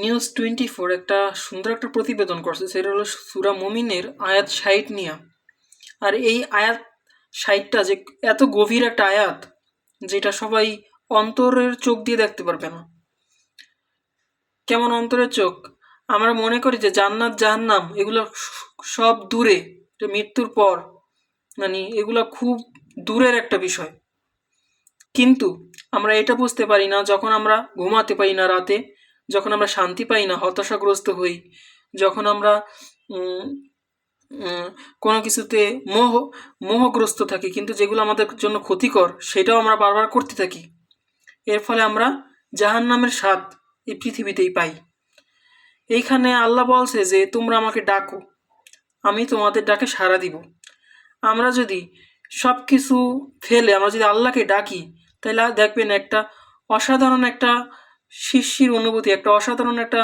News 24 একটা সুন্দর একটা প্রতিবেদন করছে, সেটা হলো সূরা মুমিনের আয়াত 60 নিয়ে। আর এই আয়াত 60টা যে এত গভীর একটা আয়াত, যেটা সবাই অন্তরের চোখ দিয়ে দেখতে পারবে না। কেমন অন্তরের চোখ? আমরা মনে করি যে জান্নাত জাহান্নাম এগুলো সব দূরে, মৃত্যুর পর, মানে এগুলো খুব দূরের একটা বিষয়। কিন্তু আমরা এটা বুঝতে পারি না যখন আমরা ঘুমাতে পারি না রাতে, যখন আমরা শান্তি পাই না, হতাশাগ্রস্ত হই, যখন আমরা কোনো কিছুতে মোহগ্রস্ত থাকি, কিন্তু যেগুলো আমাদের জন্য ক্ষতিকর সেটাও আমরা বারবার করতে থাকি। এর ফলে আমরা জাহান্নামের স্বাদ এই পৃথিবীতেই পাই। এইখানে আল্লাহ বলছে যে তোমরা আমাকে ডাকো, আমি তোমাদের ডাকে সাড়া দিব। আমরা যদি সব কিছু ফেলে আমরা যদি আল্লাহকে ডাকি, তাহলে দেখবেন একটা অসাধারণ একটা শিরশির অনুভূতি, একটা অসাধারণ একটা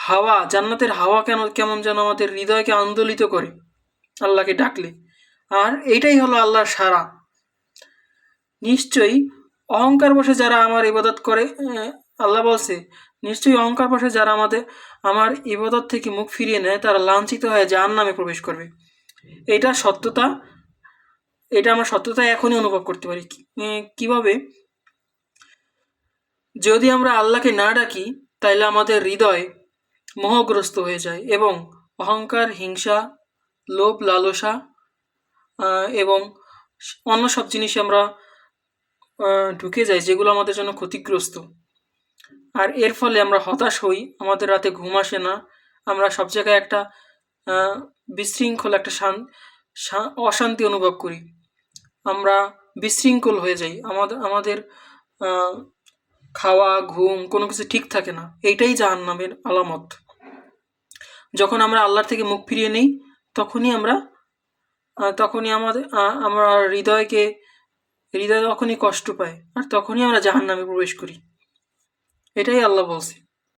হাওয়া, জান্নাতের হাওয়া কেমন যেন আমাদের হৃদয়কে আন্দোলিত করে আল্লাহকে ডাকলে। আর এইটাই হলো আল্লাহর সাড়া। নিশ্চয়ই অহংকার বসে যারা আমার ইবাদত করে, আল্লাহ বলছে নিশ্চয়ই অহংকার বসে যারা আমার ইবাদত থেকে মুখ ফিরিয়ে নেয় তারা লাঞ্ছিত হয়ে জাহান্নামে প্রবেশ করবে। এটা সত্যতা, এটা আমরা সত্যতা এখনই অনুভব করতে পারি। কিভাবে? যদি আমরা আল্লাহকে না ডাকি তাহলে আমাদের হৃদয় মোহগ্রস্ত হয়ে যায় এবং অহংকার, হিংসা, লোভ, লালসা এবং অন্য সব জিনিসে আমরা ঢুকে যাই যেগুলো আমাদের জন্য ক্ষতিগ্রস্ত। আর এর ফলে আমরা হতাশ হই, আমাদের রাতে ঘুম আসে না, আমরা সব জায়গায় একটা বিশৃঙ্খল একটা অশান্তি অনুভব করি, আমরা বিশৃঙ্খল হয়ে যাই, আমাদের খাওয়া, ঘুম, কোনো কিছু ঠিক থাকে না। এইটাই জাহান্নামের আলামত। যখন আমরা আল্লাহর থেকে মুখ ফিরিয়ে নিই তখনই আমরা হৃদয় তখনই কষ্ট পায়, আর তখনই আমরা জাহান্নামে প্রবেশ করি। এটাই আল্লাহ বলছে।